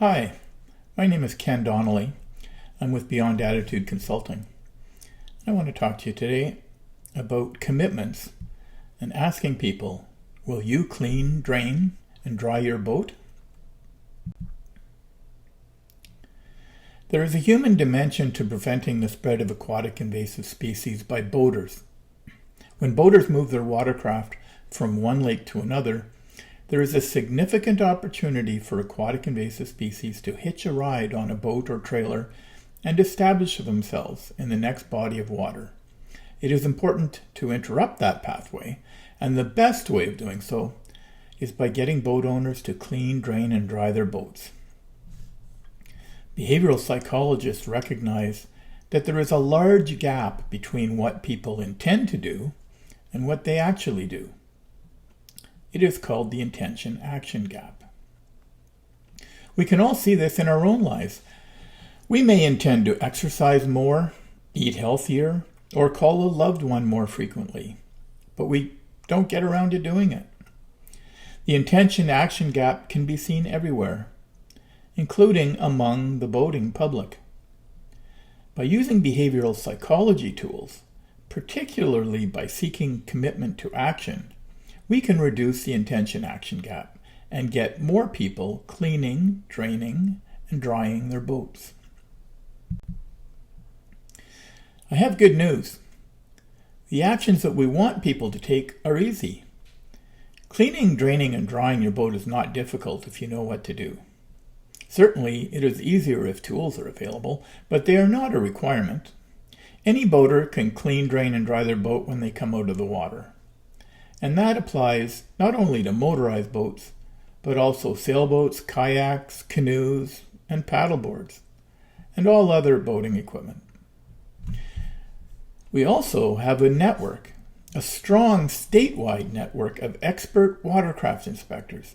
Hi, my name is Ken Donnelly. I'm with Beyond Attitude Consulting. I want to talk to you today about commitments and asking people, will you clean, drain, and dry your boat? There is a human dimension to preventing the spread of aquatic invasive species by boaters. When boaters move their watercraft from one lake to another, there is a significant opportunity for aquatic invasive species to hitch a ride on a boat or trailer and establish themselves in the next body of water. It is important to interrupt that pathway, and the best way of doing so is by getting boat owners to clean, drain, and dry their boats. Behavioral psychologists recognize that there is a large gap between what people intend to do and what they actually do. It is called the intention-action gap. We can all see this in our own lives. We may intend to exercise more, eat healthier, or call a loved one more frequently, but we don't get around to doing it. The intention-action gap can be seen everywhere, including among the boating public. By using behavioral psychology tools, particularly by seeking commitment to action, we can reduce the intention-action gap and get more people cleaning, draining, and drying their boats. I have good news. The actions that we want people to take are easy. Cleaning, draining, and drying your boat is not difficult if you know what to do. Certainly, it is easier if tools are available, but they are not a requirement. Any boater can clean, drain, and dry their boat when they come out of the water. And that applies not only to motorized boats, but also sailboats, kayaks, canoes, and paddleboards, and all other boating equipment. We also have a network, a strong statewide network of expert watercraft inspectors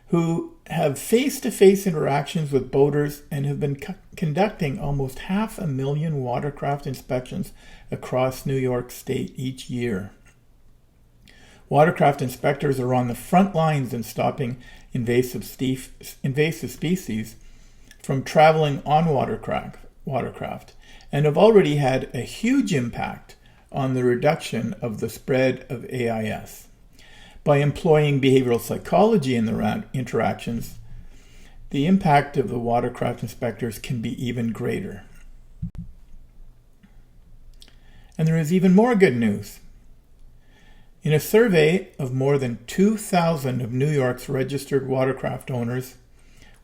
who have face-to-face interactions with boaters and have been conducting almost 500,000 watercraft inspections across New York State each year. Watercraft inspectors are on the front lines in stopping invasive species from traveling on watercraft and have already had a huge impact on the reduction of the spread of AIS. By employing behavioral psychology in their interactions, the impact of the watercraft inspectors can be even greater. And there is even more good news. In a survey of more than 2,000 of New York's registered watercraft owners,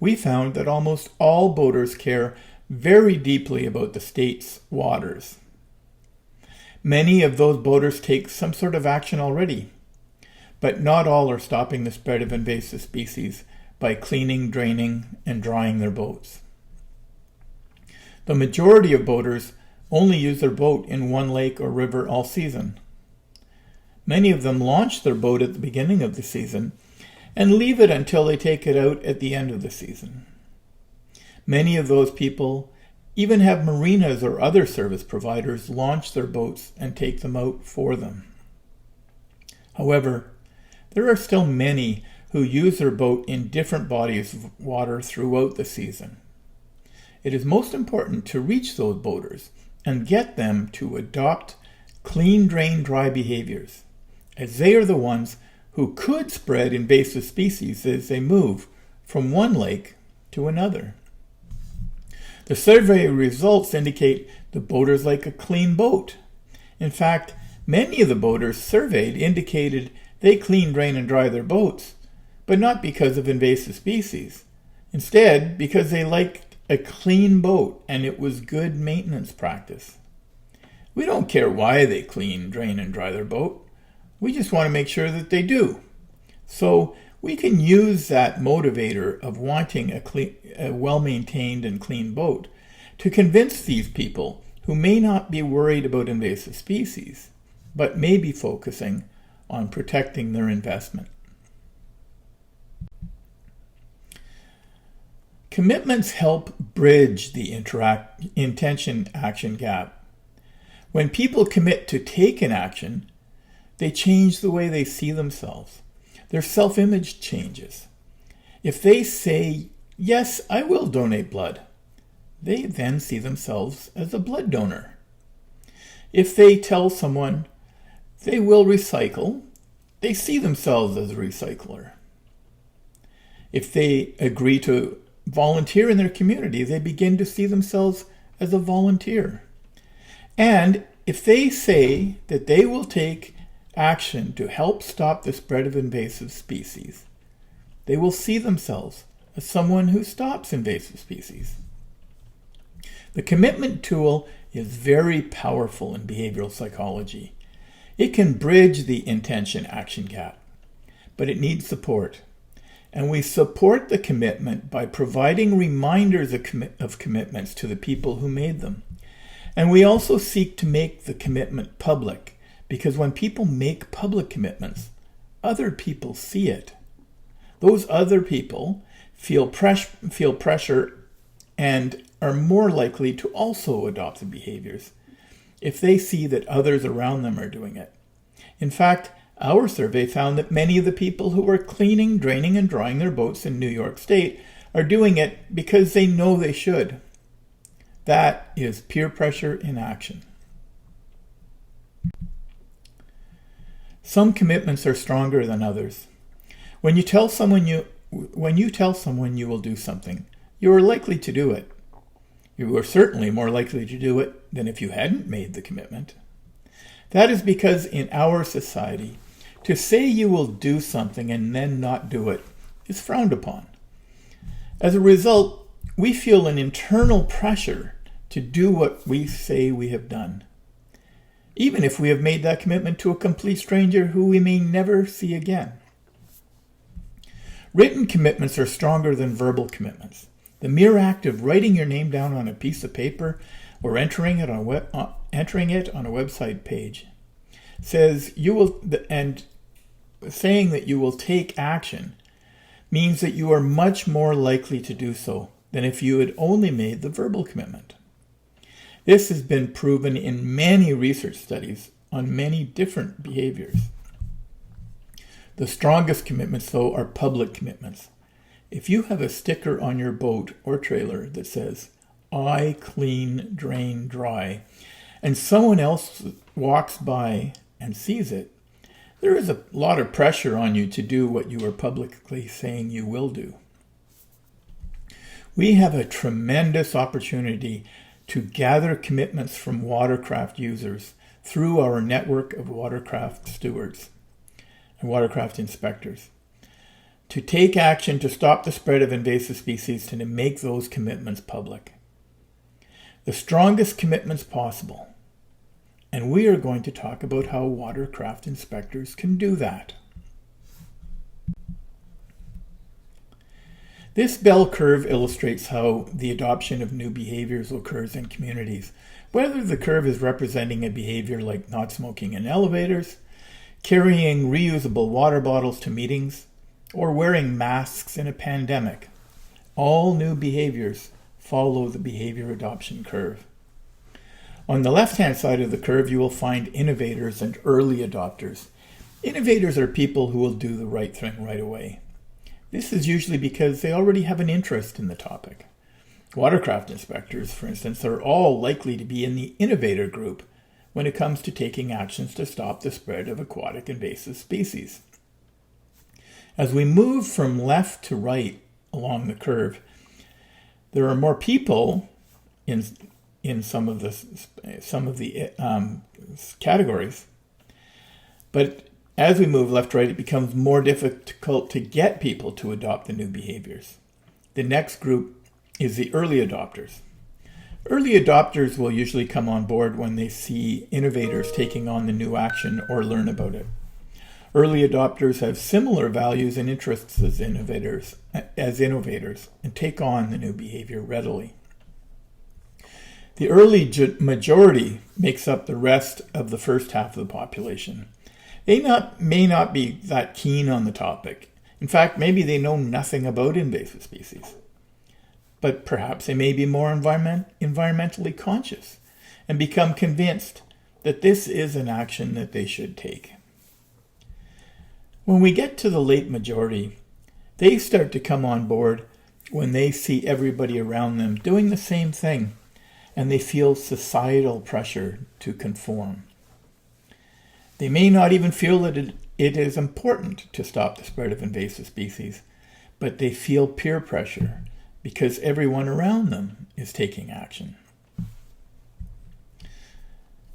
we found that almost all boaters care very deeply about the state's waters. Many of those boaters take some sort of action already, but not all are stopping the spread of invasive species by cleaning, draining, and drying their boats. The majority of boaters only use their boat in one lake or river all season. Many of them launch their boat at the beginning of the season and leave it until they take it out at the end of the season. Many of those people even have marinas or other service providers launch their boats and take them out for them. However, there are still many who use their boat in different bodies of water throughout the season. It is most important to reach those boaters and get them to adopt clean, drain, dry behaviors, as they are the ones who could spread invasive species as they move from one lake to another. The survey results indicate the boaters like a clean boat. In fact, many of the boaters surveyed indicated they clean, drain, and dry their boats, but not because of invasive species. Instead, because they liked a clean boat and it was good maintenance practice. We don't care why they clean, drain, and dry their boat. We just want to make sure that they do. So we can use that motivator of wanting a well-maintained and clean boat to convince these people who may not be worried about invasive species, but may be focusing on protecting their investment. Commitments help bridge the intention-action gap. When people commit to take an action, they change the way they see themselves. Their self-image changes. If they say "Yes, I will donate blood," they then see themselves as a blood donor. If they tell someone they will recycle, they see themselves as a recycler. If they agree to volunteer in their community, they begin to see themselves as a volunteer. And if they say that they will take action to help stop the spread of invasive species, they will see themselves as someone who stops invasive species. The commitment tool is very powerful in behavioral psychology. It can bridge the intention-action gap, but it needs support. And we support the commitment by providing reminders of commitments to the people who made them. And we also seek to make the commitment public, because when people make public commitments, other people see it. Those other people feel pressure and are more likely to also adopt the behaviors if they see that others around them are doing it. In fact, our survey found that many of the people who are cleaning, draining, and drying their boats in New York State are doing it because they know they should. That is peer pressure in action. Some commitments are stronger than others. When you tell someone you will do something, you are likely to do it. You are certainly more likely to do it than if you hadn't made the commitment. That is because in our society, to say you will do something and then not do it is frowned upon. As a result, we feel an internal pressure to do what we say we have done, even if we have made that commitment to a complete stranger who we may never see again. Written commitments are stronger than verbal commitments. The mere act of writing your name down on a piece of paper or entering it on a website page says you will, and saying that you will take action means that you are much more likely to do so than if you had only made the verbal commitment. This has been proven in many research studies on many different behaviors. The strongest commitments, though, are public commitments. If you have a sticker on your boat or trailer that says, "I clean, drain, dry," and someone else walks by and sees it, there is a lot of pressure on you to do what you are publicly saying you will do. We have a tremendous opportunity to gather commitments from Watercraft users through our network of Watercraft stewards and Watercraft inspectors, to take action to stop the spread of invasive species and to make those commitments public. The strongest commitments possible. And we are going to talk about how Watercraft inspectors can do that. This bell curve illustrates how the adoption of new behaviors occurs in communities, whether the curve is representing a behavior like not smoking in elevators, carrying reusable water bottles to meetings, or wearing masks in a pandemic. All new behaviors follow the behavior adoption curve. On the left-hand side of the curve, you will find innovators and early adopters. Innovators are people who will do the right thing right away. This is usually because they already have an interest in the topic. Watercraft inspectors, for instance, are all likely to be in the innovator group when it comes to taking actions to stop the spread of aquatic invasive species. As we move from left to right along the curve, there are more people in some of the categories, but as we move left to right, it becomes more difficult to get people to adopt the new behaviors. The next group is the early adopters. Early adopters will usually come on board when they see innovators taking on the new action or learn about it. Early adopters have similar values and interests as innovators and take on the new behavior readily. The early majority makes up the rest of the first half of the population. They may not be that keen on the topic. In fact, maybe they know nothing about invasive species. But perhaps they may be more environmentally conscious and become convinced that this is an action that they should take. When we get to the late majority, they start to come on board when they see everybody around them doing the same thing and they feel societal pressure to conform. They may not even feel that it is important to stop the spread of invasive species, but they feel peer pressure because everyone around them is taking action.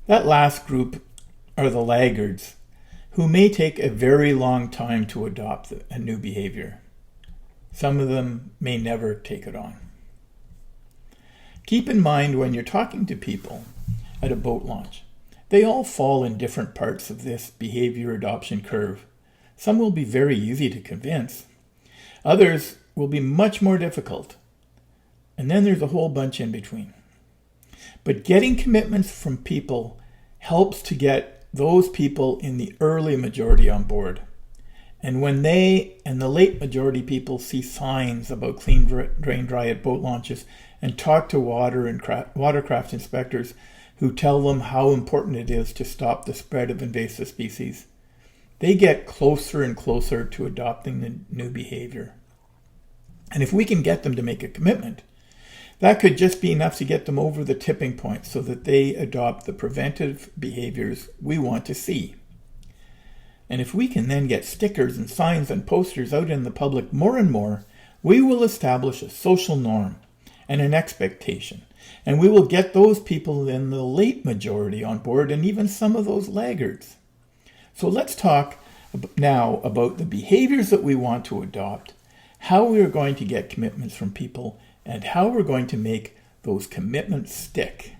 That last group are the laggards, who may take a very long time to adopt a new behavior. Some of them may never take it on. Keep in mind when you're talking to people at a boat launch, they all fall in different parts of this behavior adoption curve. Some will be very easy to convince. Others will be much more difficult. And then there's a whole bunch in between. But getting commitments from people helps to get those people in the early majority on board. And when they and the late majority people see signs about clean, drain, dry at boat launches and talk to watercraft inspectors who tell them how important it is to stop the spread of invasive species, they get closer and closer to adopting the new behavior. And if we can get them to make a commitment, that could just be enough to get them over the tipping point so that they adopt the preventive behaviors we want to see. And if we can then get stickers and signs and posters out in the public more and more, we will establish a social norm and an expectation. And we will get those people in the late majority on board and even some of those laggards. So let's talk now about the behaviors that we want to adopt, how we are going to get commitments from people, and how we're going to make those commitments stick.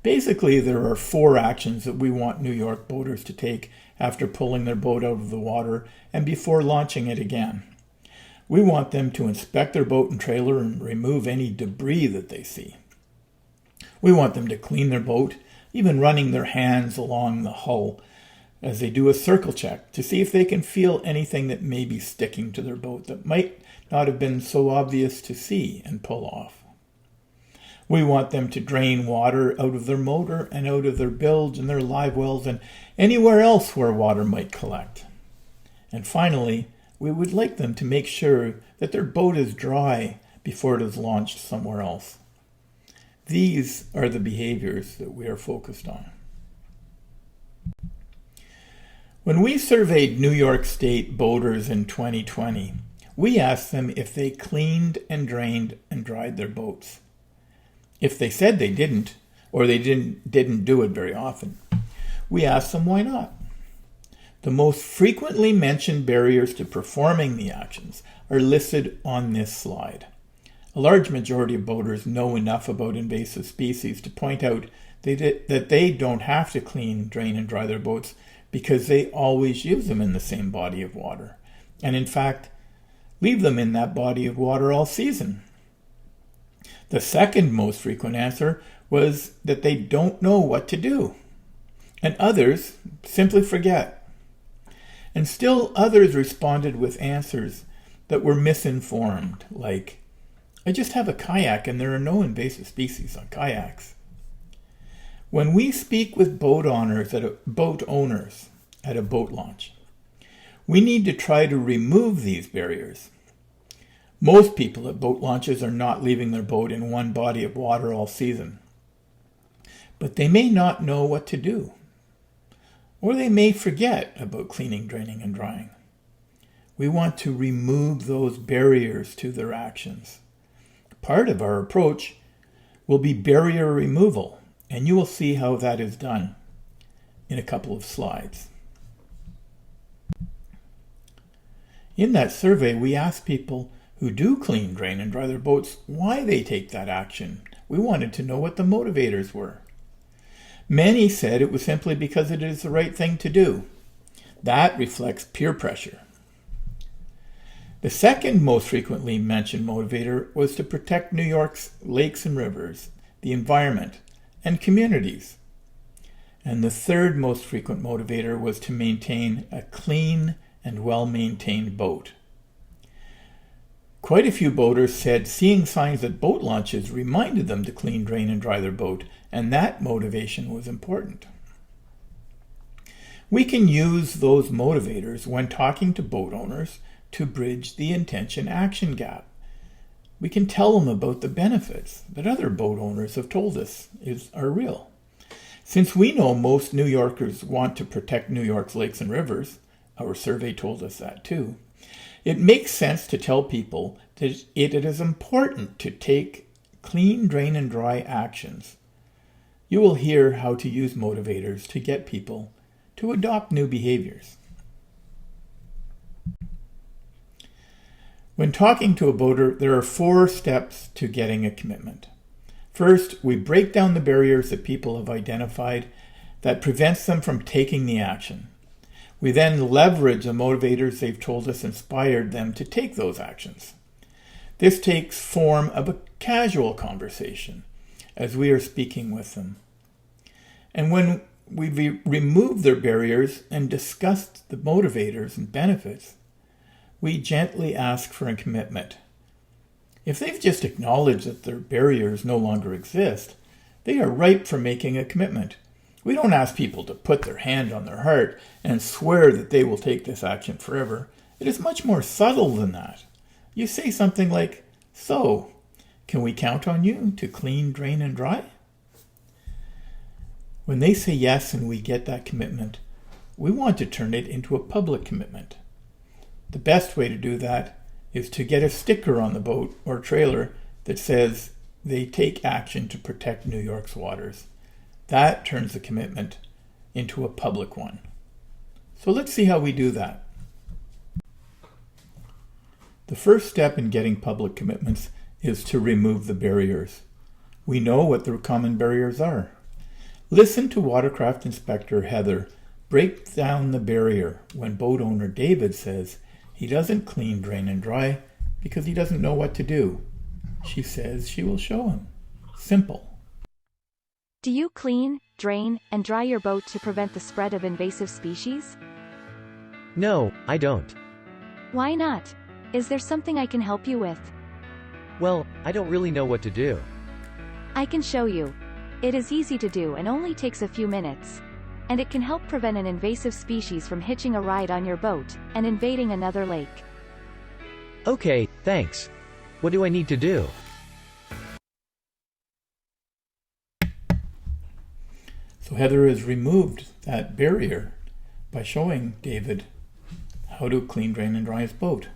Basically, there are 4 actions that we want New York boaters to take after pulling their boat out of the water and before launching it again. We want them to inspect their boat and trailer and remove any debris that they see. We want them to clean their boat, even running their hands along the hull as they do a circle check to see if they can feel anything that may be sticking to their boat that might not have been so obvious to see and pull off. We want them to drain water out of their motor and out of their bilge and their live wells and anywhere else where water might collect. And finally, we would like them to make sure that their boat is dry before it is launched somewhere else. These are the behaviors that we are focused on. When we surveyed New York State boaters in 2020, we asked them if they cleaned and drained and dried their boats. If they said they didn't, or they didn't do it very often, we asked them why not. The most frequently mentioned barriers to performing the actions are listed on this slide. A large majority of boaters know enough about invasive species to point out that they don't have to clean, drain, and dry their boats because they always use them in the same body of water, and in fact, leave them in that body of water all season. The second most frequent answer was that they don't know what to do, and others simply forget. And still others responded with answers that were misinformed, like, I just have a kayak and there are no invasive species on kayaks. When we speak with boat owners at a boat launch, we need to try to remove these barriers. Most people at boat launches are not leaving their boat in one body of water all season, but they may not know what to do. Or they may forget about cleaning, draining, and drying. We want to remove those barriers to their actions. Part of our approach will be barrier removal, and you will see how that is done in a couple of slides. In that survey, we asked people who do clean, drain, and dry their boats why they take that action. We wanted to know what the motivators were. Many said it was simply because it is the right thing to do. That reflects peer pressure. The second most frequently mentioned motivator was to protect New York's lakes and rivers, the environment, and communities. And the third most frequent motivator was to maintain a clean and well-maintained boat. Quite a few boaters said seeing signs at boat launches reminded them to clean, drain, and dry their boat, and that motivation was important. We can use those motivators when talking to boat owners to bridge the intention-action gap. We can tell them about the benefits that other boat owners have told us are real. Since we know most New Yorkers want to protect New York's lakes and rivers, our survey told us that too, it makes sense to tell people that it is important to take clean, drain, and dry actions. You will hear how to use motivators to get people to adopt new behaviors. When talking to a boater, there are 4 steps to getting a commitment. First, we break down the barriers that people have identified that prevents them from taking the action. We then leverage the motivators they've told us inspired them to take those actions. This takes form of a casual conversation as we are speaking with them. And when we've removed their barriers and discussed the motivators and benefits, we gently ask for a commitment. If they've just acknowledged that their barriers no longer exist, they are ripe for making a commitment. We don't ask people to put their hand on their heart and swear that they will take this action forever. It is much more subtle than that. You say something like, "So, can we count on you to clean, drain, and dry?" When they say yes and we get that commitment, we want to turn it into a public commitment. The best way to do that is to get a sticker on the boat or trailer that says they take action to protect New York's waters. That turns the commitment into a public one. So let's see how we do that. The first step in getting public commitments is to remove the barriers. We know what the common barriers are. Listen to Watercraft Inspector Heather break down the barrier when boat owner David says he doesn't clean, drain, and dry because he doesn't know what to do. She says she will show him. Simple. Do you clean, drain, and dry your boat to prevent the spread of invasive species? No, I don't. Why not? Is there something I can help you with? Well, I don't really know what to do. I can show you. It is easy to do and only takes a few minutes. And it can help prevent an invasive species from hitching a ride on your boat and invading another lake. Okay, thanks. What do I need to do? So Heather has removed that barrier by showing David how to clean, drain, and dry his boat.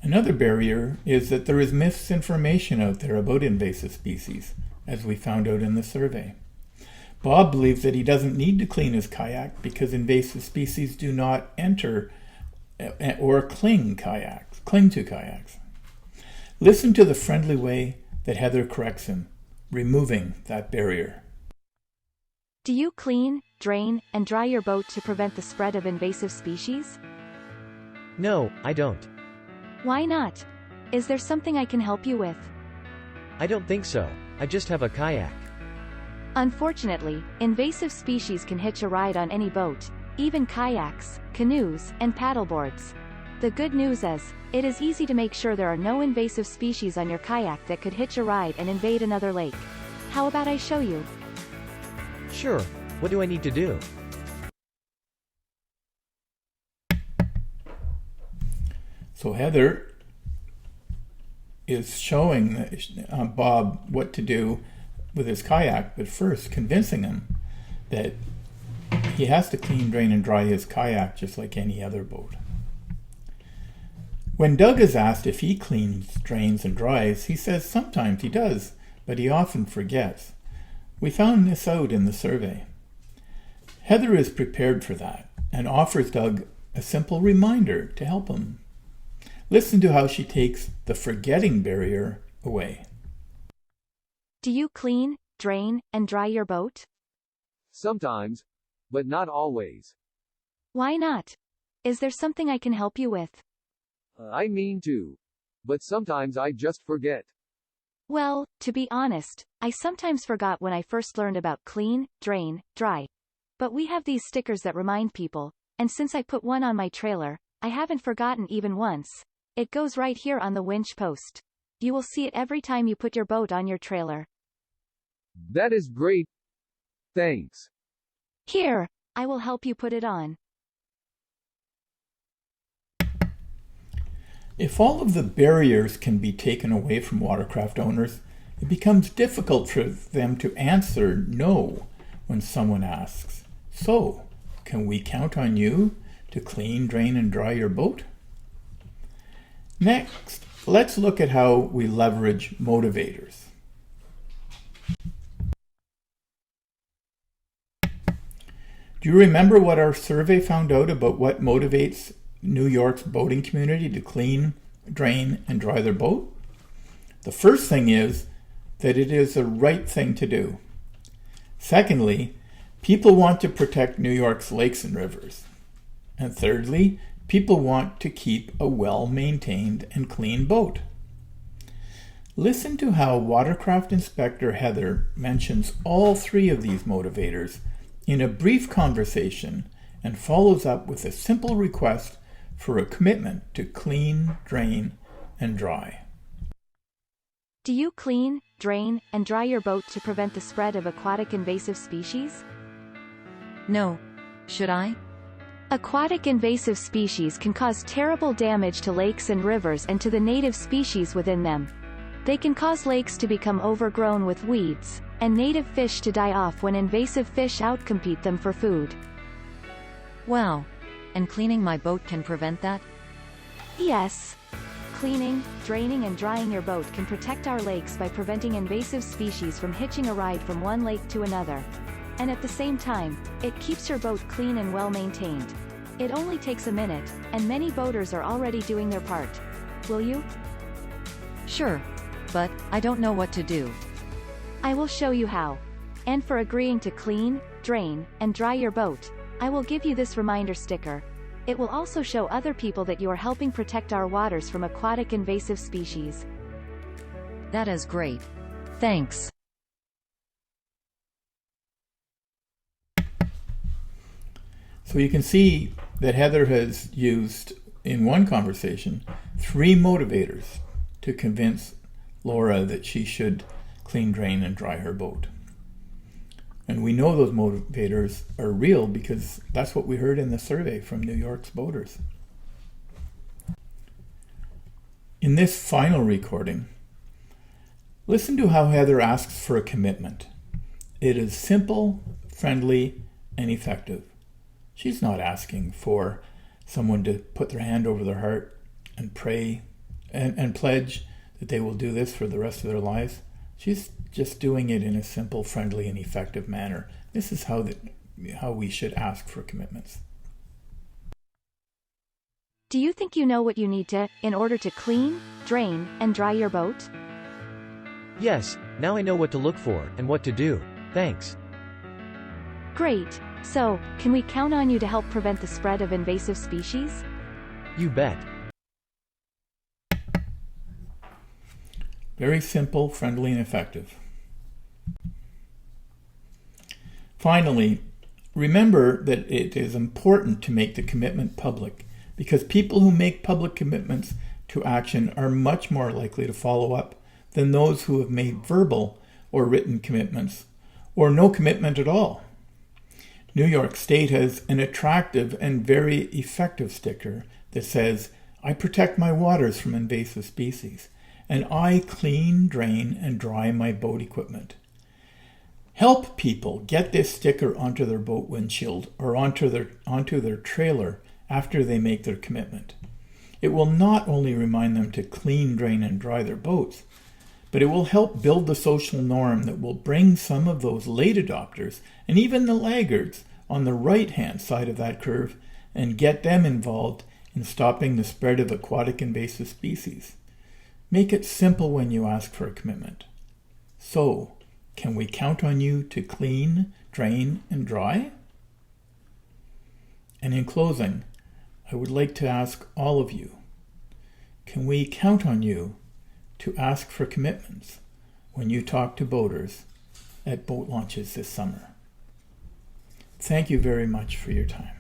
Another barrier is that there is misinformation out there about invasive species, as we found out in the survey. Bob believes that he doesn't need to clean his kayak because invasive species do not enter or cling to kayaks. Listen to the friendly way that Heather corrects him, removing that barrier. Do you clean, drain, and dry your boat to prevent the spread of invasive species? No, I don't. Why not? Is there something I can help you with? I don't think so. I just have a kayak. Unfortunately, invasive species can hitch a ride on any boat, even kayaks, canoes, and paddleboards. The good news is, it is easy to make sure there are no invasive species on your kayak that could hitch a ride and invade another lake. How about I show you? Sure. What do I need to do? So Heather is showing Bob what to do with his kayak, but first convincing him that he has to clean, drain, and dry his kayak just like any other boat. When Doug is asked if he cleans, drains, and dries, he says sometimes he does, but he often forgets. We found this out in the survey. Heather is prepared for that and offers Doug a simple reminder to help him. Listen to how she takes the forgetting barrier away. Do you clean, drain, and dry your boat? Sometimes, but not always. Why not? Is there something I can help you with? I mean to. But sometimes I just forget. Well, to be honest, I sometimes forgot when I first learned about clean, drain, dry. But we have these stickers that remind people, and since I put one on my trailer, I haven't forgotten even once. It goes right here on the winch post. You will see it every time you put your boat on your trailer. That is great. Thanks. Here, I will help you put it on. If all of the barriers can be taken away from watercraft owners, it becomes difficult for them to answer no when someone asks, "So, can we count on you to clean, drain, and dry your boat?" Next, let's look at how we leverage motivators. Do you remember what our survey found out about what motivates New York's boating community to clean, drain, and dry their boat? The first thing is that it is the right thing to do. Secondly, people want to protect New York's lakes and rivers. And thirdly, people want to keep a well-maintained and clean boat. Listen to how Watercraft Inspector Heather mentions all three of these motivators in a brief conversation and follows up with a simple request for a commitment to clean, drain, and dry. Do you clean, drain, and dry your boat to prevent the spread of aquatic invasive species? No. Should I? Aquatic invasive species can cause terrible damage to lakes and rivers and to the native species within them. They can cause lakes to become overgrown with weeds, and native fish to die off when invasive fish outcompete them for food. Wow. And cleaning my boat can prevent that? Yes. Cleaning, draining, and drying your boat can protect our lakes by preventing invasive species from hitching a ride from one lake to another. And at the same time, it keeps your boat clean and well maintained. It only takes a minute, and many boaters are already doing their part. Will you? Sure. But I don't know what to do. I will show you how. And for agreeing to clean, drain, and dry your boat, I will give you this reminder sticker. It will also show other people that you are helping protect our waters from aquatic invasive species. That is great. Thanks. So you can see that Heather has used, in one conversation, 3 motivators to convince Laura that she should clean, drain, and dry her boat. And we know those motivators are real because that's what we heard in the survey from New York's boaters. In this final recording, listen to how Heather asks for a commitment. It is simple, friendly, and effective. She's not asking for someone to put their hand over their heart and pray and pledge that they will do this for the rest of their lives. She's just doing it in a simple, friendly, and effective manner. This is how we should ask for commitments. Do you think you know what you need to, in order to clean, drain, and dry your boat? Yes, now I know what to look for and what to do. Thanks. Great. So, can we count on you to help prevent the spread of invasive species? You bet. Very simple, friendly, and effective. Finally, remember that it is important to make the commitment public because people who make public commitments to action are much more likely to follow up than those who have made verbal or written commitments or no commitment at all. New York State has an attractive and very effective sticker that says, "I protect my waters from invasive species, and I clean, drain, and dry my boat equipment." Help people get this sticker onto their boat windshield or onto their trailer after they make their commitment. It will not only remind them to clean, drain, and dry their boats, but it will help build the social norm that will bring some of those late adopters and even the laggards on the right-hand side of that curve and get them involved in stopping the spread of aquatic invasive species. Make it simple when you ask for a commitment. So, can we count on you to clean, drain, and dry? And in closing, I would like to ask all of you, can we count on you to ask for commitments when you talk to boaters at boat launches this summer? Thank you very much for your time.